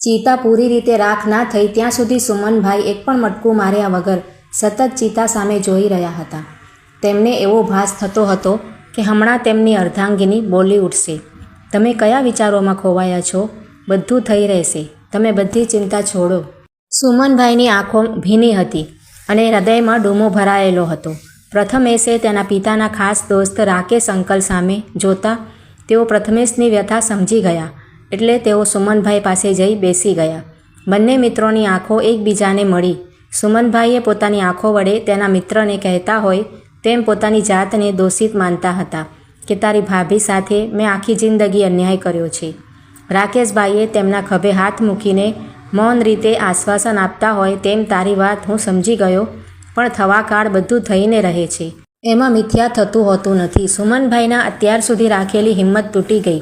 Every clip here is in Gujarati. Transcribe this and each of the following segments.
ચિતા પૂરી રીતે રાખ ના થઈ ત્યાં સુધી સુમનભાઈ એક પણ મટકું માર્યા વગર સતત ચિતા સામે જોઈ રહ્યા હતા. તેમને એવો ભાસ થતો હતો કે હમણાં તેમની અર્ધાંગિની બોલી ઉઠશે. તમે કયા વિચારોમાં ખોવાયા છો? બધું થઈ રહેશે, તમે બધી ચિંતા છોડો. સુમનભાઈની આંખો ભીની હતી અને હૃદયમાં ડૂમો ભરાયેલો હતો. પ્રથમેશે તેના પિતાના ખાસ દોસ્ત રાકેશ અંકલ સામે જોતા તેઓ પ્રથમેશની વ્યથા સમજી ગયા. એટલે તેઓ સુમનભાઈ પાસે જઈ બેસી ગયા. બંને મિત્રોની આંખો એકબીજાને મળી. સુમનભાઈએ પોતાની આંખો વડે તેના મિત્રને કહેતા હોય તેમ પોતાની જાતને દોષિત માનતા હતા કે તારી ભાભી સાથે મેં આખી જિંદગી અન્યાય કર્યો છે. રાકેશભાઈએ તેમના ખભે હાથ મૂકીને મૌન રીતે આશ્વાસન આપતા હોય તેમ તારી વાત હું સમજી ગયો, પણ થવા કાળ બધું થઈને રહે છે, એમાં મિથ્યા થતું હોતું નથી. સુમનભાઈના અત્યાર સુધી રાખેલી હિંમત તૂટી ગઈ.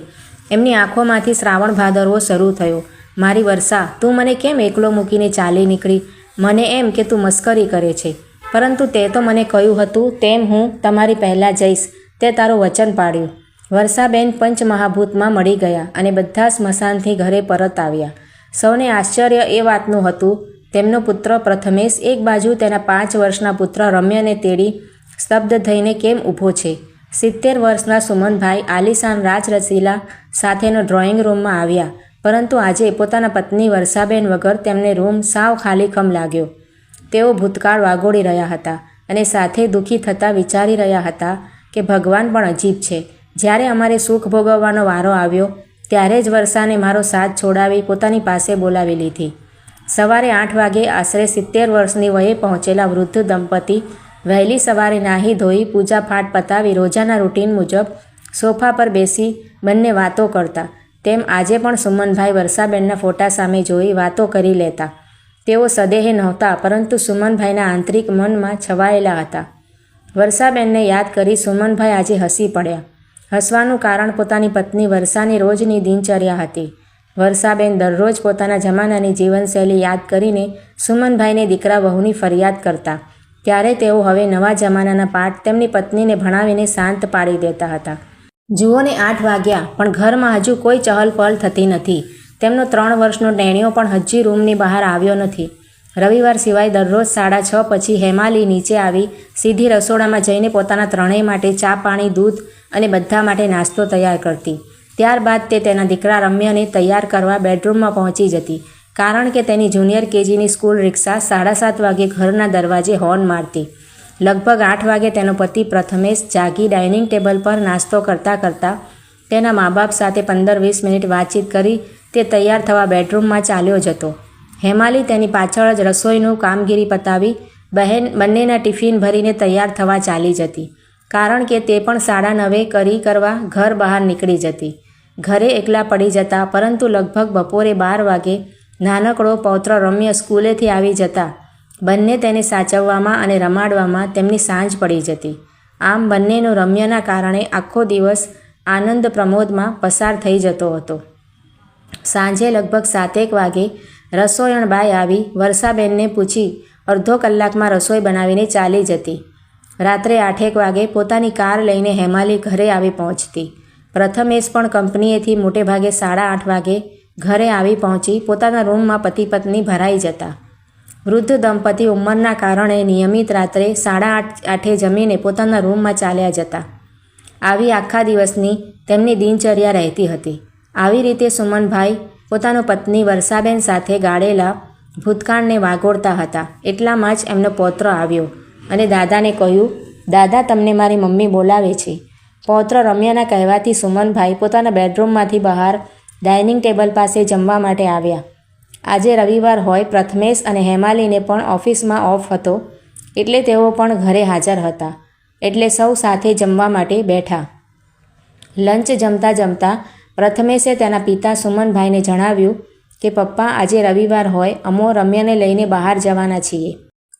એમની આંખોમાંથી શ્રાવણ ભાદરવો શરૂ થયો. મારી વર્ષા, તું મને કેમ એકલો મૂકીને ચાલી નીકળી? મને એમ કે તું મસ્કરી કરે છે, પરંતુ તે તો મને કહ્યું હતું તેમ હું તમારી પહેલાં જઈશ, તે તારું વચન પાડ્યું. વર્ષાબેન પંચમહાભૂતમાં મળી ગયા અને બધા સ્મશાનથી ઘરે પરત આવ્યા. સૌને આશ્ચર્ય એ વાતનું હતું તેમનો પુત્ર પ્રથમેશ એક બાજુ તેના 5 વર્ષના પુત્ર રમ્યને તેડી સ્તબ્ધ થઈને કેમ ઊભો છે. 70 વર્ષના સુમનભાઈ આલિશાન રાજરસીલા સાથેનો ડ્રોઈંગ રૂમમાં આવ્યા, પરંતુ આજે પોતાના પત્ની વર્ષાબેન વગર તેમને રૂમ સાવ ખાલીખમ લાગ્યો. તેઓ ભૂતકાળ વાગોળી રહ્યા હતા અને સાથે દુઃખી થતાં વિચારી રહ્યા હતા કે ભગવાન પણ અજીબ છે. જ્યારે અમારે સુખ ભોગવવાનો વારો આવ્યો ત્યારે જ વર્ષાને મારો સાથ છોડાવી પોતાની પાસે બોલાવી લીધી. સવારે 8 વાગે આશરે 70 વર્ષની વયે પહોંચેલા વૃદ્ધ દંપતી વહેલી સવારે નાહી ધોઈ પૂજાપાઠ પતાવી રોજાના રૂટીન મુજબ સોફા પર બેસી બંને વાતો કરતા. તેમ આજે પણ સુમનભાઈ વર્ષાબેનના ફોટા સામે જોઈ વાતો કરી લેતા. તેઓ સદેહે નહોતા, પરંતુ સુમનભાઈના આંતરિક મનમાં છવાયેલા હતા. વર્ષાબેનને યાદ કરી સુમનભાઈ આજે હસી પડ્યા. હસવાનું કારણ પોતાની પત્ની વર્ષાની રોજની દિનચર્યા હતી. વર્ષાબેન દરરોજ પોતાના જમાનાની જીવનશૈલી યાદ કરીને સુમનભાઈને દીકરા વહુની ફરિયાદ કરતા. ત્યારે તેઓ હવે નવા જમાનાના પાઠ તેમની પત્નીને ભણાવીને શાંત પાડી દેતા હતા. જુઓને 8 વાગ્યા, પણ ઘરમાં હજુ કોઈ ચહલપહલ થતી નથી. તેમનો 3 વર્ષનો ટેણીઓ પણ હજી રૂમની બહાર આવ્યો નથી. રવિવાર સિવાય દરરોજ 6:30 પછી હેમાલી નીચે આવી સીધી રસોડામાં જઈને પોતાના ત્રણેય માટે ચા પાણી દૂધ અને બધા માટે નાસ્તો તૈયાર કરતી. ત્યારબાદ તે તેના દીકરા રમ્યને તૈયાર કરવા બેડરૂમમાં પહોંચી જતી, કારણ કે તેની જુનિયર કેજીની સ્કૂલ રિક્ષા 7:30 વાગે ઘરના દરવાજે હોર્ન મારતી. લગભગ 8 વાગે તેનો પતિ પ્રથમેશ જાગી ડાઇનિંગ ટેબલ પર નાસ્તો કરતાં કરતાં તેના મા બાપ સાથે 15-20 મિનિટ વાતચીત કરી તે તૈયાર થવા બેડરૂમમાં ચાલ્યો જતો. હેમાલી તેની પાછળ જ રસોઈનું કામગીરી પતાવી બંનેના ટિફિન ભરીને તૈયાર થવા ચાલી જતી, કારણ કે તે પણ 9:30 કરવા ઘર બહાર નીકળી જતી. ઘરે એકલા પડી જતા, પરંતુ લગભગ બપોરે 12 વાગે નાનકડો પૌત્ર રમ્ય સ્કૂલેથી આવી જતા બંને તેને સાચવવામાં અને રમાડવામાં તેમની સાંજ પડી જતી. આમ બંનેનો રમ્યના કારણે આખો દિવસ આનંદ પ્રમોદમાં પસાર થઈ જતો હતો. સાંજે લગભગ 7 વાગે રસોઈણ બાઈ આવી વર્ષાબેનને પૂછી અડધો કલાકમાં રસોઈ બનાવીને ચાલી જતી. રાત્રે 8 વાગે પોતાની કાર લઈને હેમાલી ઘરે આવી પહોંચતી. પ્રથમેશ પણ કંપનીએથી મોટેભાગે 8:30 વાગે ઘરે આવી પહોંચી પોતાના રૂમમાં પતિ પત્ની ભરાઈ જતા. વૃદ્ધ દંપતી ઉંમરના કારણે નિયમિત રાત્રે 8:30 જમીને પોતાના રૂમમાં ચાલ્યા જતા. આવી આખા દિવસની તેમની દિનચર્યા રહેતી હતી. આવી રીતે સુમનભાઈ પોતાનો પત્ની વર્ષાબેન સાથે ગાળેલા ભૂતકાળને વાગોળતા હતા. એટલામાં જ એમનો પૌત્ર આવ્યો અને દાદાને કહ્યું, દાદા, તમને મારી મમ્મી બોલાવે છે. પૌત્ર રમ્યના કહેવાથી સુમનભાઈ પોતાના બેડરૂમમાંથી બહાર ડાઇનિંગ ટેબલ પાસે જમવા માટે આવ્યા. આજે રવિવાર હોય પ્રથમેશ અને હેમાલીને પણ ઓફિસમાં ઓફ હતો, એટલે તેઓ પણ ઘરે હાજર હતા. એટલે સૌ સાથે જમવા માટે બેઠા. લંચ જમતા જમતા પ્રથમેશે તેના પિતા સુમનભાઈને જણાવ્યું કે પપ્પા, આજે રવિવાર હોય, અમો રમ્યને લઈને બહાર જવાના છીએ.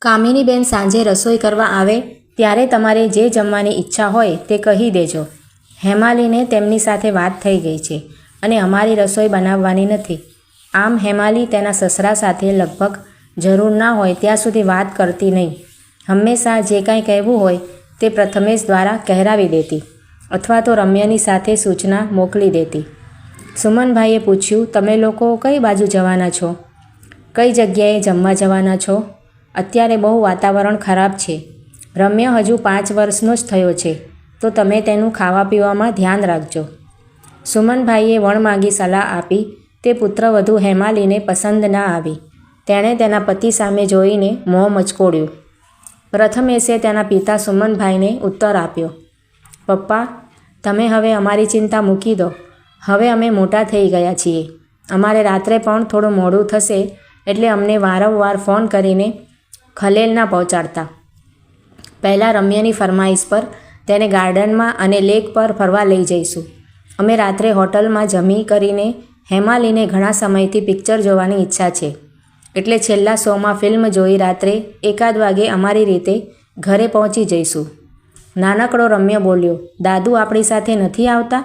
કામિનીબેન સાંજે રસોઈ કરવા આવે ત્યારે તમારે જે જમવાની ઈચ્છા હોય તે કહી દેજો. હેમાલીને તેમની સાથે વાત થઈ ગઈ છે અને અમારી રસોઈ બનાવવાની નથી. આમ હેમાલી તેના સસરા સાથે લગભગ જરૂર ના હોય ત્યાં સુધી વાત કરતી નહીં. હંમેશા જે કાંઈ કહેવું હોય તે પ્રથમેશ દ્વારા કહેરાવી દેતી અથવા તો રમ્યની સાથે સૂચના મોકલી દેતી. સુમનભાઈએ પૂછ્યું, તમે લોકો કઈ બાજુ જવાના છો? કઈ જગ્યાએ જમવા જવાના છો? અત્યારે બહુ વાતાવરણ ખરાબ છે. રમ્ય હજુ 5 વર્ષનો જ થયો છે, તો તમે તેનું ખાવા પીવામાં ધ્યાન રાખજો. સુમનભાઈએ વણમાગી સલાહ આપી તે પુત્રવધુ હેમાલીને પસંદ ના આવી. તેણે તેના પતિ સામે જોઈને મોં મચકોડ્યું. પ્રથમેશે તેના પિતા સુમનભાઈને ઉત્તર આપ્યો, પપ્પા, તમે હવે અમારી ચિંતા મૂકી દો. હવે અમે મોટા થઈ ગયા છીએ. અમારે રાત્રે પણ થોડું મોડું થશે એટલે અમને વારંવાર ફોન કરીને ખલેલ ના પહોંચાડતા. પહેલાં રમ્યની ફરમાઈશ પર તેને ગાર્ડનમાં અને લેક પર ફરવા લઈ જઈશું. અમે રાત્રે હોટલમાં જમી કરીને હેમાલીને ઘણા સમયથી પિક્ચર જોવાની ઈચ્છા છે, એટલે છેલ્લા શોમાં ફિલ્મ જોઈ રાત્રે 1 વાગે અમારી રીતે ઘરે પહોંચી જઈશું. નાનકડો રમ્ય બોલ્યો, દાદુ આપણી સાથે નથી આવતા?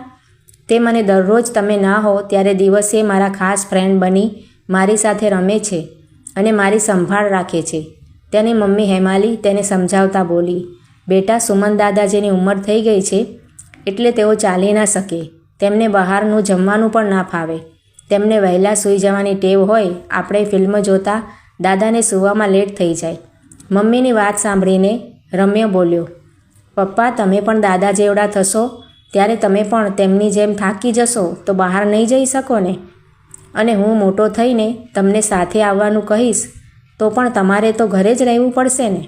તે મને દરરોજ તમે ના હો ત્યારે દિવસે મારા ખાસ ફ્રેન્ડ બની મારી સાથે રમે છે અને મારી સંભાળ રાખે છે. તેની મમ્મી હેમાલી તેને સમજાવતા બોલી, બેટા, સુમન દાદાજીની ઉંમર થઈ ગઈ છે એટલે તેઓ ચાલી ના શકે. તેમને બહારનું જમવાનું પણ ના ફાવે. તેમને વહેલા સૂઈ જવાની ટેવ હોય. આપણે ફિલ્મ જોતા દાદાને સૂવામાં લેટ થઈ જાય. મમ્મીની વાત સાંભળીને રમ્ય બોલ્યો, પપ્પા, તમે પણ દાદા જેવડા થશો ત્યારે તમે પણ તેમની જેમ થાકી જશો તો બહાર નહીં જઈ શકો ને. અને હું મોટો થઈને તમને સાથે આવવાનું કહીશ તો પણ તમારે તો ઘરે જ રહેવું પડશે ને.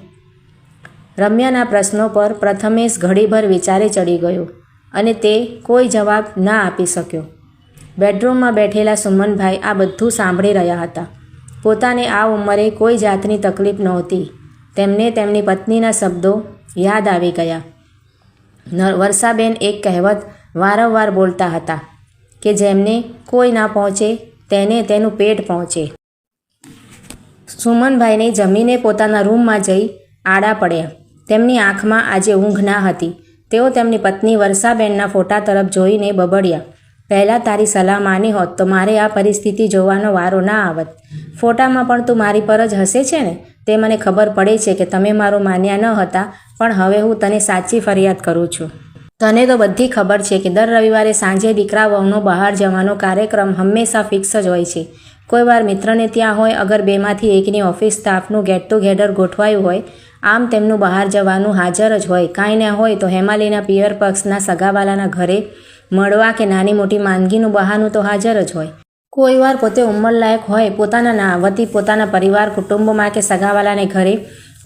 રમ્યાના પ્રશ્નો પર પ્રથમેશ ઘડીભર વિચારે ચડી ગયો અને તે કોઈ જવાબ ના આપી શક્યો. બેડરૂમમાં બેઠેલા સુમનભાઈ આ બધું સાંભળી રહ્યા હતા. પોતાને આ ઉંમરે કોઈ જાતની તકલીફ નહોતી. તેમને તેમની પત્નીના શબ્દો યાદ આવી ગયા. વર્ષાબેન એક કહેવત વારંવાર બોલતા હતા કે જેમને કોઈ ના પહોંચે તેને તેનું પેટ પહોંચે. સુમનભાઈને જમીને પોતાના રૂમમાં જઈ આડા પડ્યા. તેમની આંખમાં આજે ઊંઘ ના હતી. તેઓ તેમની પત્ની વર્ષાબેનના ફોટા તરફ જોઈને બબડ્યા, પહેલાં તારી સલાહ માની હોત તો મારે આ પરિસ્થિતિ જોવાનો વારો ના આવત. ફોટામાં પણ તું મારી પર જ હસે છે ને? તે મને ખબર પડે છે કે તમે મારું માન્યા ન હતા, પણ હવે હું તને સાચી ફરિયાદ કરું છું. તને તો બધી ખબર છે કે દર રવિવારે સાંજે દીકરા વહુનો બહાર જવાનો કાર્યક્રમ હંમેશા ફિક્સ જ હોય છે. કોઈ વાર મિત્રને ત્યાં હોય, અગર બેમાંથી એકની ઓફિસ સ્ટાફનું ગેટ ટુગેધર ગોઠવાયું હોય, આમ તેમનું બહાર જવાનું હાજર જ હોય. કાંઈ ના હોય તો હેમાલીના પિયર પક્ષના સગાવાલાના ઘરે મળવા કે નાની મોટી માંદગીનું બહાનું તો હાજર જ હોય. કોઈ વાર પોતે ઉંમરલાયક હોય, પોતાના વતી પોતાના પરિવાર કુટુંબમાં કે સગાવાલાને ઘરે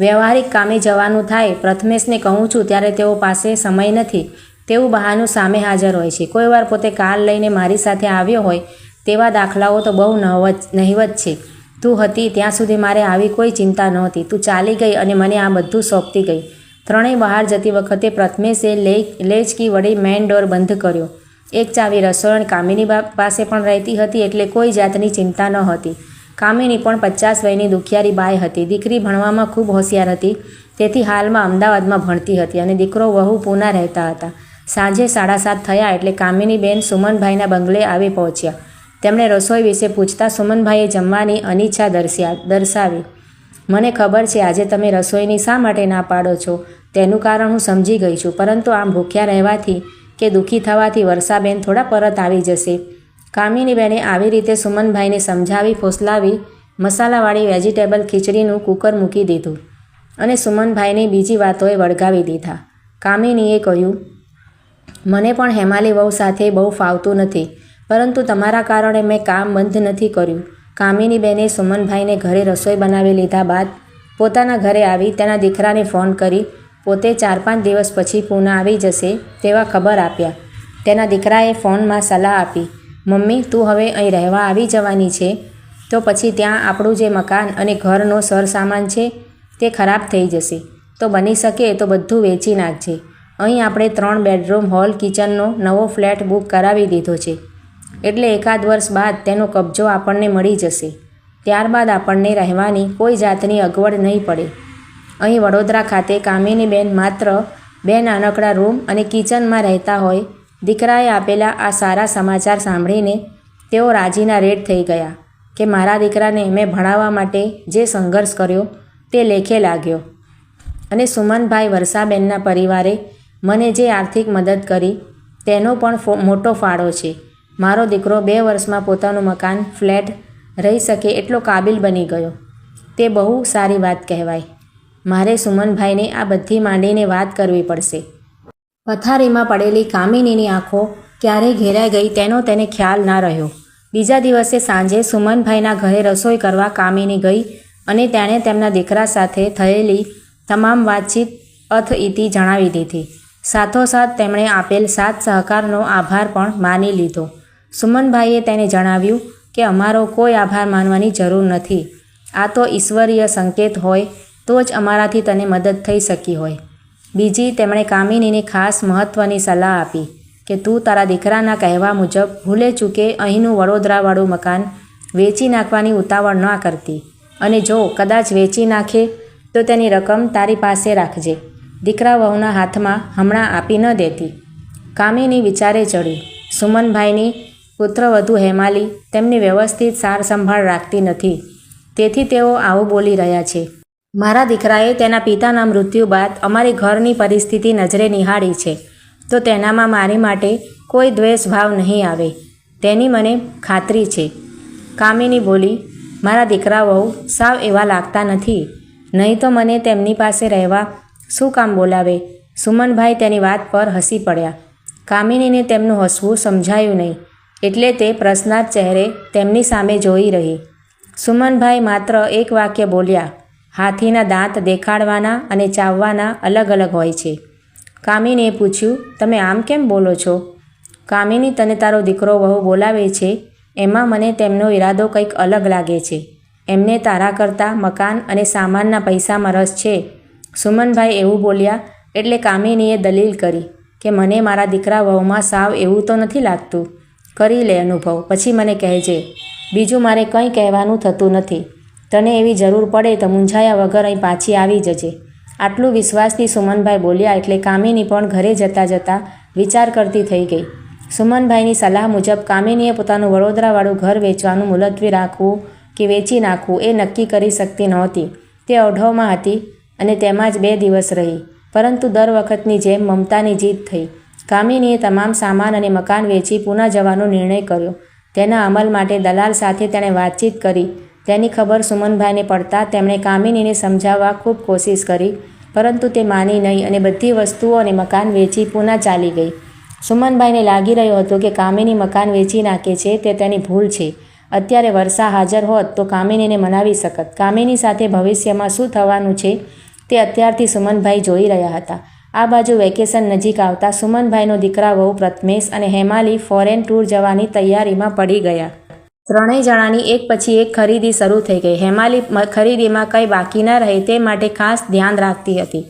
વ્યવહારિક કામે જવાનું થાય. પ્રથમેશને કહું છું ત્યારે તેઓ પાસે સમય નથી તેવું બહાનું સામે હાજર હોય છે. કોઈ વાર પોતે કાર લઈને મારી સાથે આવ્યો હોય તેવા દાખલાઓ તો બહુ નહિવત છે. તું હતી ત્યાં સુધી મારે આવી કોઈ ચિંતા નહોતી. તું ચાલી ગઈ અને મને આ બધું સોંપતી ગઈ. ત્રણેય બહાર જતી વખતે પ્રથમેશે લેચકી વડે મેઇન ડોર બંધ કર્યો. એક ચાવી રસોઈ કામિની પાસે પણ રહેતી હતી એટલે કોઈ જાતની ચિંતા ન હતી. કામિની પણ 50 વયની દુખિયારી બાઈ હતી. દીકરી ભણવામાં ખૂબ હોશિયાર હતી, તેથી હાલમાં અમદાવાદમાં ભણતી હતી અને દીકરો વહુ પૂના રહેતા હતા. સાંજે 7:30 થયા એટલે કામિની બેન સુમનભાઈના બંગલે આવી પહોંચ્યા. તેમણે રસોઈ વિશે પૂછતા સુમનભાઈએ જમવાની અનિચ્છા દર્શાવી. મને ખબર છે આજે તમે રસોઈની શા માટે ના પાડો છો, તેનું કારણ હું સમજી ગઈ છું, પરંતુ આમ ભૂખ્યા રહેવાથી કે દુઃખી થવાથી વર્ષાબેન થોડા પરત આવી જશે. કામિની બેને આવી રીતે સુમનભાઈને સમજાવી ફોસલાવી મસાલાવાળી વેજીટેબલ ખીચડીનું કુકર મૂકી દીધું અને સુમનભાઈને બીજી વાતોએ વળગાવી દીધા. કામિનીએ કહ્યું, મને પણ હેમાલી વહુ સાથે બહુ ફાવતું નથી, પરંતુ તમારા કારણે મેં કામ બંધ નથી કર્યું. કામિની બેને સુમનભાઈને ઘરે રસોઈ બનાવી લીધા બાદ પોતાના ઘરે આવી તેના દીકરાને ફોન કરી પોતે 4-5 દિવસ પછી પૂના આવી જશે તેવા ખબર આપ્યા. તેના દીકરાએ ફોનમાં સલાહ આપી, મમ્મી, તું હવે અહીં રહેવા આવી જવાની છે તો પછી ત્યાં આપણું જે મકાન અને ઘરનો સરસામાન છે તે ખરાબ થઈ જશે, તો બની શકે તો બધું વેચી નાખજે. અહીં આપણે 3 બેડરૂમ હોલ કિચનનો નવો ફ્લેટ બુક કરાવી દીધો છે, એટલે 1 વર્ષ બાદ તેનો કબજો આપણને મળી જશે. ત્યારબાદ આપણને રહેવાની કોઈ જાતની અગવડ નહીં પડે. અહીં વડોદરા ખાતે કામિનીબેન માત્ર 2 નાનકડા રૂમ અને કિચનમાં રહેતા હોય. દીકરાએ આપેલા આ સારા સમાચાર સાંભળીને તેઓ રાજીના રેડ થઈ ગયા કે મારા દીકરાને મેં ભણાવવા માટે જે સંઘર્ષ કર્યો તે લેખે લાગ્યો અને સુમનભાઈ વર્ષાબેનના પરિવારે મને જે આર્થિક મદદ કરી તેનો પણ મોટો ફાળો છે. મારો દીકરો 2 વર્ષમાં પોતાનું મકાન ફ્લેટ રહી શકે એટલો કાબિલ બની ગયો. તે બહુ સારી વાત કહેવાય. મારે સુમનભાઈને આ બધી માંડીને વાત કરવી પડશે. પથારીમાં પડેલી કામિનીની આંખો ક્યારે ઘેરાઈ ગઈ તેનો તેને ખ્યાલ ના રહ્યો. બીજા દિવસે સાંજે સુમનભાઈના ઘરે રસોઈ કરવા કામિની ગઈ અને તેણે તેમના દીકરા સાથે થયેલી તમામ વાતચીત અથઇતિ જણાવી દીધી. સાથોસાથ તેમણે આપેલ સાથ સહકારનો આભાર પણ માની લીધો. સુમનભાઈએ તેને જણાવ્યું કે અમારો કોઈ આભાર માનવાની જરૂર નથી. આ તો ઈશ્વરીય સંકેત હોય તો જ અમારાથી તને મદદ થઈ શકી હોય. બીજી તેમણે કામિનીને ખાસ મહત્ત્વની સલાહ આપી કે તું તારા દીકરાના કહેવા મુજબ ભૂલે ચૂકે અહીંનું વડોદરાવાળું મકાન વેચી નાખવાની ઉતાવળ ન કરતી અને જો કદાચ વેચી નાખે તો તેની રકમ તારી પાસે રાખજે. દીકરા વહુના હાથમાં હમણાં આપી ન દેતી. કામિની વિચારે ચડી. સુમનભાઈની પુત્રવધુ હેમાલી તેમની વ્યવસ્થિત સાર સંભાળ રાખતી નથી, તેથી તેઓ આવું બોલી રહ્યા છે. મારા દીકરાએ તેના પિતાના મૃત્યુ બાદ અમારી ઘરની પરિસ્થિતિ નજરે નિહાળી છે તો તેનામાં મારી માટે કોઈ દ્વેષ ભાવ નહીં આવે તેની મને ખાતરી છે. કામિની બોલી, મારા દીકરા વહુ સાવ એવા લાગતા નથી, નહીં તો મને તેમની પાસે રહેવા શું કામ બોલાવે. સુમનભાઈ તેની વાત પર હસી પડ્યા. કામિનીને તેમનું હસવું સમજાયું નહીં એટલે તે પ્રશ્નાર્થ ચહેરે તેમની સામે જોઈ રહી. સુમનભાઈ માત્ર એક વાક્ય બોલ્યા, હાથીના દાંત દેખાડવાના અને ચાવવાના અલગ અલગ હોય છે. કામિનીએ પૂછ્યું, તમે આમ કેમ બોલો છો? કામિની, તને તારો દીકરો વહુ બોલાવે છે એમાં મને તેમનો ઈરાદો કંઈક અલગ લાગે છે. એમને તારા કરતાં મકાન અને સામાનના પૈસામાં રસ છે. સુમનભાઈ એવું બોલ્યા એટલે કામિનીએ દલીલ કરી કે મને મારા દીકરા વહુમાં સાવ એવું તો નથી લાગતું. કરી લે અનુભવ, પછી મને કહેજે. બીજું મારે કંઈ કહેવાનું થતું નથી. તને એવી જરૂર પડે તો મૂંઝાયા વગર અહીં પાછી આવી જજે. આટલું વિશ્વાસથી સુમનભાઈ બોલ્યા એટલે કામિની પણ ઘરે જતાં જતાં વિચાર કરતી થઈ ગઈ. સુમનભાઈની સલાહ મુજબ કામિનીએ પોતાનું વડોદરાવાળું ઘર વેચવાનું મુલતવી રાખવું કે વેચી નાખવું એ નક્કી કરી શકતી નહોતી. તે અવઢવમાં હતી અને તેમાં જ 2 દિવસ રહી. પરંતુ દર વખતની જેમ મમતાની જીત થઈ. કામિનીએ તમામ સામાન અને મકાન વેચી પુના જવાનો નિર્ણય કર્યો. તેના અમલ માટે દલાલ સાથે તેણે વાતચીત કરી. તેની ખબર સુમનભાઈને પડતા તેમણે કામિનીને સમજાવવા ખૂબ કોશિશ કરી, પરંતુ તે માની નહીં અને બધી વસ્તુઓ અને મકાન વેચી પુના ચાલી ગઈ. સુમનભાઈને લાગી રહ્યો હતો કે કામિની મકાન વેચી નાખે છે તે તેની ભૂલ છે. અત્યારે વર્ષા હાજર હોત તો કામિનીને મનાવી શકત. કામિની સાથે ભવિષ્યમાં શું થવાનું છે તે અત્યારથી સુમનભાઈ જોઈ રહ્યા હતા. આ બાજુ વેકેશન નજીક આવતા સુમનભાઈનો દીકરા વહુ પ્રથમેશ અને હેમાલી ફોરેન ટૂર જવાની તૈયારીમાં પડી ગયા. ત્રણેય જણાની એક પછી એક ખરીદી શરૂ થઈ ગઈ. હેમાલી ખરીદીમાં કંઈ બાકી ન રહે તે માટે ખાસ ધ્યાન રાખતી હતી.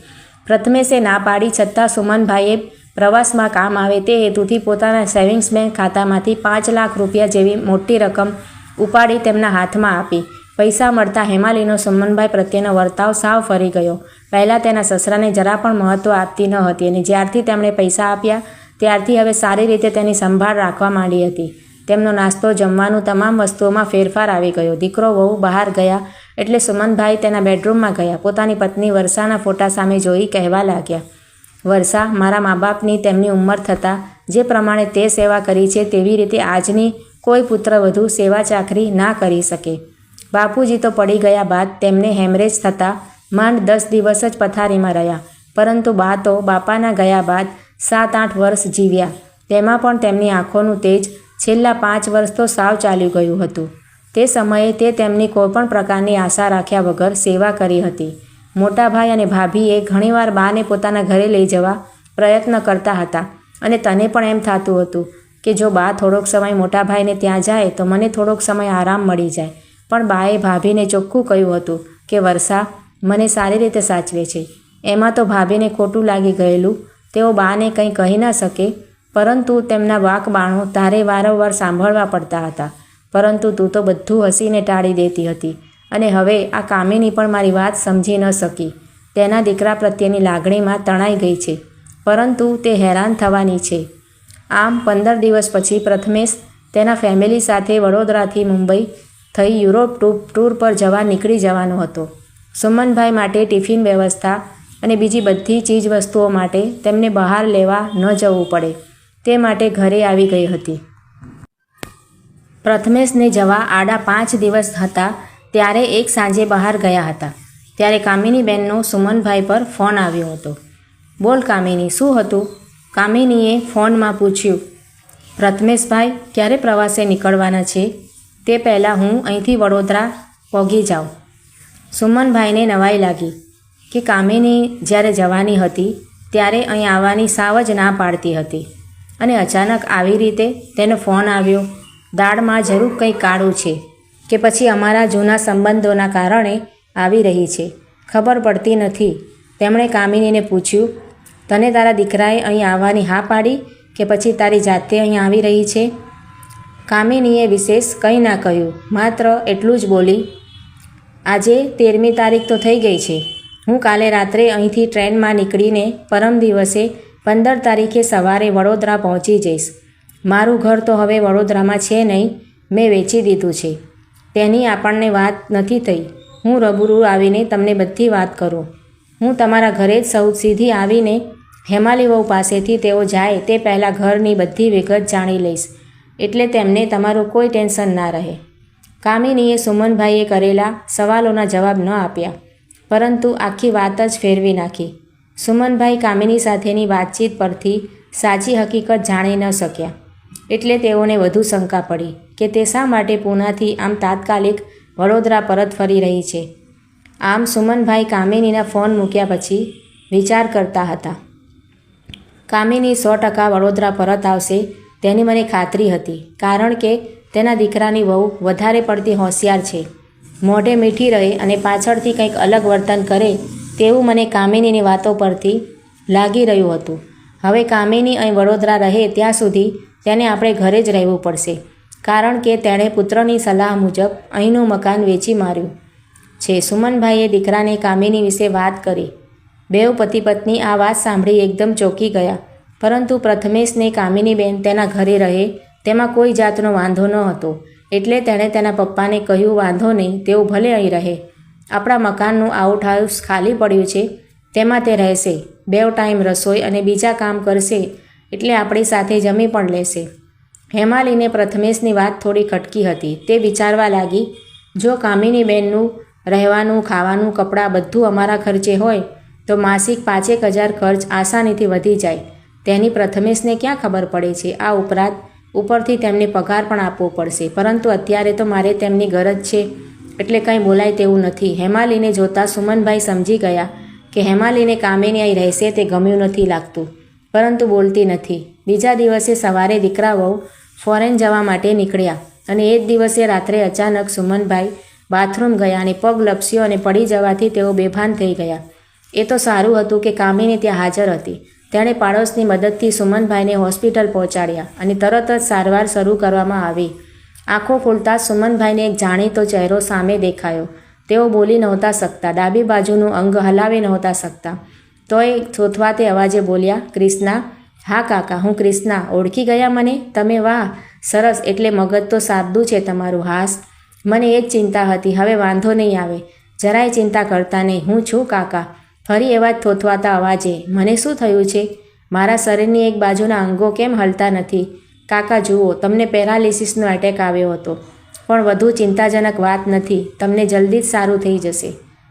પ્રથમેશે ના પાડી છતાં સુમનભાઈએ પ્રવાસમાં કામ આવે તે હેતુથી પોતાના સેવિંગ્સ બેંક ખાતામાંથી 5 લાખ રૂપિયા જેવી મોટી રકમ ઉપાડી તેમના હાથમાં આપી. પૈસા મળતા હેમાલીનો સુમનભાઈ પ્રત્યેનો વર્તાવ સાવ ફરી ગયો. પહેલાં તેના સસરાને જરા પણ મહત્ત્વ આપતી ન હતી અને જ્યારથી તેમણે પૈસા આપ્યા ત્યારથી હવે સારી રીતે તેની સંભાળ રાખવા માંડી હતી. તેમનો નાસ્તો, જમવાનું, તમામ વસ્તુઓમાં ફેરફાર આવી ગયો. દીકરો વહુ બહાર ગયા એટલે સુમનભાઈ તેના બેડરૂમમાં ગયા. પોતાની પત્ની વર્ષાના ફોટા સામે જોઈ કહેવા લાગ્યા, વર્ષા, મારા મા બાપની તેમની ઉંમર થતાં જે પ્રમાણે તે સેવા કરી છે તેવી રીતે આજની કોઈ પુત્રવધુ સેવા ચાકરી ના કરી શકે. બાપુજી તો પડી ગયા બાદ તેમને હેમરેજ થતાં માંડ 10 દિવસ જ પથારીમાં રહ્યા, પરંતુ બા તો બાપાના ગયા બાદ 7-8 વર્ષ જીવ્યા. તેમાં પણ તેમની આંખોનું તેજ છેલ્લા 5 વર્ષ તો સાવ ચાલ્યું ગયું હતું. તે સમયે તે તેમની કોઈપણ પ્રકારની આશા રાખ્યા વગર સેવા કરી હતી. મોટાભાઈ અને ભાભીએ ઘણીવાર બાને પોતાના ઘરે લઈ જવા પ્રયત્ન કરતા હતા અને તને પણ એમ થતું હતું કે જો બા થોડોક સમય મોટાભાઈને ત્યાં જાય તો મને થોડોક સમય આરામ મળી જાય. પણ બાએ ભાભીને ચોખ્ખું કહ્યું હતું કે વર્ષા મને સારી રીતે સાચવે છે. એમાં તો ભાભીને ખોટું લાગી ગયેલું. તેઓ બાને કંઈ કહી ન શકે, પરંતુ તેમના વાકબાણો તારે વારંવાર સાંભળવા પડતા હતા. પરંતુ તું તો બધું હસીને ટાળી દેતી હતી અને હવે આ કામિની પણ મારી વાત સમજી ન શકી. તેના દીકરા પ્રત્યેની લાગણીમાં તણાઈ ગઈ છે, પરંતુ તે હેરાન થવાની છે. આમ 15 દિવસ પછી પ્રથમેશ તેના ફેમિલી સાથે વડોદરાથી મુંબઈ થઈ યુરોપ ટૂર પર જવા નીકળી જવાનો હતો. સુમનભાઈ માટે ટિફિન વ્યવસ્થા અને બીજી બધી ચીજ વસ્તુઓ માટે તેમને બહાર લેવા ન જવું પડે તે માટે ઘરે આવી ગઈ હતી. પ્રથમેશને જવા આડા 5 દિવસ હતા ત્યારે એક સાંજે બહાર ગયા હતા. ત્યારે કામિનીબેનનો સુમનભાઈ પર ફોન આવ્યો હતો. બોલ કામિની, શું હતું? કામિનીએ ફોનમાં પૂછ્યું. પ્રથમેશભાઈ ક્યારે પ્રવાસે નીકળવાના છે? તે પહેલાં હું અહીંથી વડોદરા પહોંચી જાઉં. સુમનભાઈને નવાઈ લાગી કે કામિની જ્યારે જવાની હતી ત્યારે અહીં આવવાની સાવ જ ના પાડતી હતી અને અચાનક આવી રીતે તેનો ફોન આવ્યો. દાળમાં જરૂર કંઈ કાળું છે કે પછી અમારા જૂના સંબંધોના કારણે આવી રહી છે, ખબર પડતી નથી. તેમણે કામિનીને પૂછ્યું, તને તારા દીકરાએ અહીં આવવાની હા પાડી કે પછી તારી જાતે અહીં આવી રહી છે? કામિનીએ વિશેષ કંઈ ના કહ્યું, માત્ર એટલું જ બોલી, આજે 13મી તારીખ તો થઈ ગઈ છે. હું કાલે રાત્રે અહીંથી ટ્રેનમાં નીકળીને પરમ દિવસે 15 તારીખે સવારે વડોદરા પહોંચી જઈશ. મારું ઘર તો હવે વડોદરામાં છે નહીં, મેં વેચી દીધું છે. તેની આપણને વાત નથી થઈ. હું રૂબરૂ આવીને તમને બધી વાત કરું. હું તમારા ઘરે જ સીધી આવીને હેમાલી વહુ પાસેથી તેઓ જાય તે પહેલાં ઘરની બધી વિગત જાણી લઈશ, એટલે તેમને તમારું કોઈ ટેન્શન ના રહે. કામિનીએ સુમનભાઈએ કરેલા સવાલોના જવાબ ન આપ્યા, પરંતુ આખી વાત જ ફેરવી નાખી. સુમનભાઈ કામિની સાથેની વાતચીત પરથી સાચી હકીકત જાણી ન શક્યા, એટલે તેઓને વધુ શંકા પડી કે તે શા માટે પૂનાથી આમ તાત્કાલિક વડોદરા પરત ફરી રહી છે. આમ સુમનભાઈ કામિનીના ફોન મૂક્યા પછી વિચાર કરતા હતા. કામિની 100% વડોદરા પરત આવશે તેની મને ખાતરી હતી, કારણ કે તેના દીકરાની વહુ વધારે પડતી હોશિયાર છે. મોઢે મીઠી રહે અને પાછળથી કંઈક અલગ વર્તન કરે તેવું મને કામિનીની વાતો પરથી લાગી રહ્યું હતું. હવે કામિની અહીં વડોદરા રહે ત્યાં સુધી તેને આપણે ઘરે જ રહેવું પડશે, કારણ કે તેણે પુત્રની સલાહ મુજબ અહીંનું મકાન વેચી માર્યું છે. સુમનભાઈએ દીકરાને કામિની વિશે વાત કરી. બેઉ પતિ પત્ની આ વાત સાંભળી એકદમ ચોંકી ગયા, પરંતુ પ્રથમેશને કામિનીબેન તેના ઘરે રહે તેમાં કોઈ જાતનો વાંધો ન હતો, એટલે તેણે તેના પપ્પાને કહ્યું, વાંધો નહીં, તેઓ ભલે અહીં રહે. આપણા મકાનનું આઉટ હાઉસ ખાલી પડ્યું છે, તેમાં તે રહેશે. 2 ટાઈમ રસોઈ અને બીજા કામ કરશે, એટલે આપણી સાથે જમી પણ લેશે. હેમાલીને પ્રથમેશની વાત થોડી ખટકી હતી. તે વિચારવા લાગી, જો કામિનીબેનનું રહેવાનું, ખાવાનું, કપડાં બધું અમારા ખર્ચે હોય તો માસિક 5,000 ખર્ચ આસાનીથી વધી જાય. તેની પ્રથમેશને ક્યાં ખબર પડે છે? આ ઉપરાંત ઉપરથી તેમને પગાર પણ આપવો પડશે, પરંતુ અત્યારે તો મારે તેમની ગરજ છે, એટલે કંઈ બોલાય તેવું નથી. હેમાલીને જોતાં સુમનભાઈ સમજી ગયા કે હેમાલીને કામિની અહીં રહેશે તે ગમ્યું નથી લાગતું, પરંતુ બોલતી નથી. બીજા દિવસે સવારે દીકરા વહુ ફોરેન જવા માટે નીકળ્યા અને એ જ દિવસે રાત્રે અચાનક સુમનભાઈ બાથરૂમ ગયા અને પગ લપસ્યો અને પડી જવાથી તેઓ બેભાન થઈ ગયા. એ તો સારું હતું કે કામિની ત્યાં હાજર હતી. તેણે પાડોશની મદદથી સુમનભાઈને હોસ્પિટલ પહોંચાડ્યા અને તરત જ સારવાર શરૂ કરવામાં આવી. આંખો ખોલતા સુમનભાઈને એક જાણીતો ચહેરો સામે દેખાયો. તેઓ બોલી નહોતા શકતા, ડાબી બાજુનું અંગ હલાવી નહોતા શકતા. તોય થોથવાતે અવાજે બોલ્યા, ક્રિષ્ના? હા કાકા, હું ક્રિષ્ના. ઓળખી ગયા મને તમે? વાહ, સરસ, એટલે મગજ તો સાબદું છે તમારું. હાસ, મને એ જ ચિંતા હતી. હવે વાંધો નહીં આવે, જરાય ચિંતા કરતા નહીં, હું છું કાકા. ફરી એવા જ થોથવાતા અવાજે, મને શું થયું છે? મારા શરીરની એક બાજુના અંગો કેમ હલતા નથી? કાકા જુઓ, તમને પેરાલિસિસનો એટેક આવ્યો હતો, પણ વધુ ચિંતાજનક વાત નથી, તમને જલ્દી જ સારું થઈ જશે.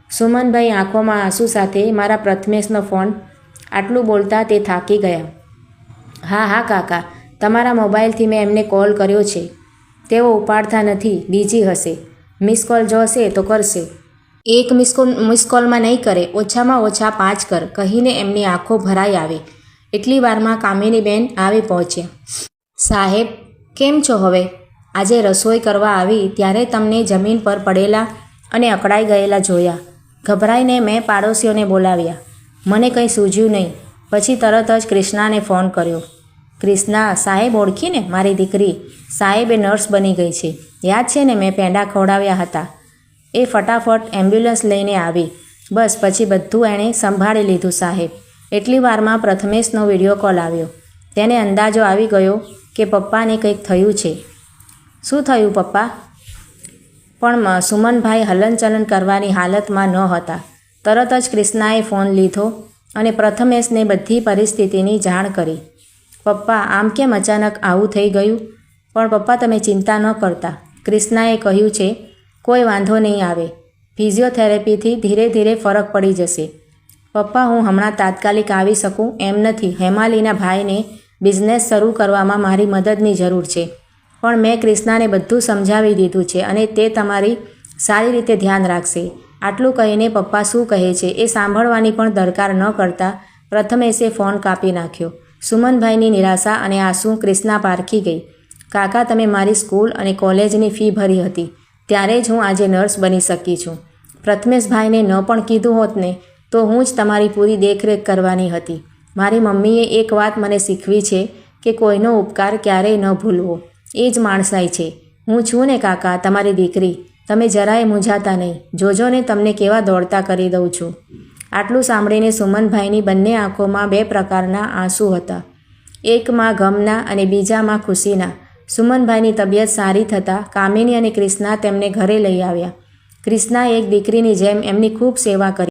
સુમનભાઈ આંખોમાં આંસુ સાથે, મારા પ્રથમેશનો ફોન. આટલું બોલતા તે થાકી ગયા. હા હા કાકા, તમારા મોબાઈલથી મેં એમને કોલ કર્યો છે, તેઓ ઉપાડતા નથી, બીજી હશે. મિસ કોલ જો હશે તો કરશે. એક મિસ કોલમાં નહીં કરે, ઓછામાં ઓછા 5 કર, કહીને એમની આંખો ભરાઈ આવી. એટલી વારમાં કામિનીબેન આવી પહોંચ્યા. સાહેબ, કેમ છો હવે? આજે રસોઈ કરવા આવી ત્યારે તમને જમીન પર પડેલા અને અકળાઈ ગયેલા જોયા. ગભરાઈને મેં પાડોશીઓને બોલાવ્યા. મને કંઈ સૂઝ્યું નહીં. પછી તરત જ ક્રિષ્નાને ફોન કર્યો. ક્રિષ્ના? સાહેબ ઓળખીને? મારી દીકરી. સાહેબ એ નર્સ બની ગઈ છે, યાદ છે ને? મેં પેંડા ખવડાવ્યા હતા. એ ફટાફટ એમ્બ્યુલન્સ લઈને આવી. બસ પછી બધું એણે સંભાળી લીધું સાહેબ. એટલી વારમાં પ્રથમેશનો વિડીયો કોલ આવ્યો. તેને અંદાજો આવી ગયો કે પપ્પાને કંઈક થયું છે. શું થયું પપ્પા? પણ સુમનભાઈ હલનચલન કરવાની હાલતમાં ન હતા. તરત જ ક્રિષ્નાએ ફોન લીધો અને પ્રથમેશને બધી પરિસ્થિતિની જાણ કરી. પપ્પા, આમ કેમ અચાનક આવું થઈ ગયું? પણ પપ્પા તમે ચિંતા ન કરતા. ક્રિષ્નાએ કહ્યું છે, કોઈ વાંધો નહીં આવે. ફિઝિયોથેરાપીથી ધીરે ધીરે ફરક પડી જશે. પપ્પા હું હમણાં તાત્કાલિક આવી શકું એમ નથી. હેમાલીના ભાઈને બિઝનેસ શરૂ કરવામાં મારી મદદની જરૂર છે. પણ મેં ક્રિષ્નાને બધું સમજાવી દીધું છે અને તે તમારી સારી રીતે ધ્યાન રાખશે. આટલું કહીને પપ્પા શું કહે છે એ સાંભળવાની પણ દરકાર ન કરતા પ્રથમેશે ફોન કાપી નાખ્યો. સુમનભાઈની નિરાશા અને આંસુ ક્રિષ્ના પારખી ગઈ. કાકા તમે મારી સ્કૂલ અને કોલેજની ફી ભરી હતી ત્યારે જ હું આજે નર્સ બની શકી છું. પ્રથમેશભાઈને ન પણ કીધું હોત ને તો હું જ તમારી પૂરી દેખરેખ કરવાની હતી. મારી મમ્મીએ એક વાત મને શીખવી છે કે કોઈનો ઉપકાર ક્યારેય ન ભૂલવો. એ જ માણસાઈ છે. હું છું ને કાકા તમારી દીકરી. તમે જરાય મૂંઝાતા નહીં. જોજો ને તમને કેવા દોડતા કરી દઉં છું. આટલું સાંભળીને સુમનભાઈની બંને આંખોમાં બે પ્રકારના આંસુ હતા. એકમાં ગમના અને બીજામાં ખુશીના. સુમનભાઈની તબિયત સારી થતાં કામિની અને ક્રિષ્ના તેમને ઘરે લઈ આવ્યા. ક્રિષ્નાએ એક દીકરીની જેમ એમની ખૂબ સેવા કરી.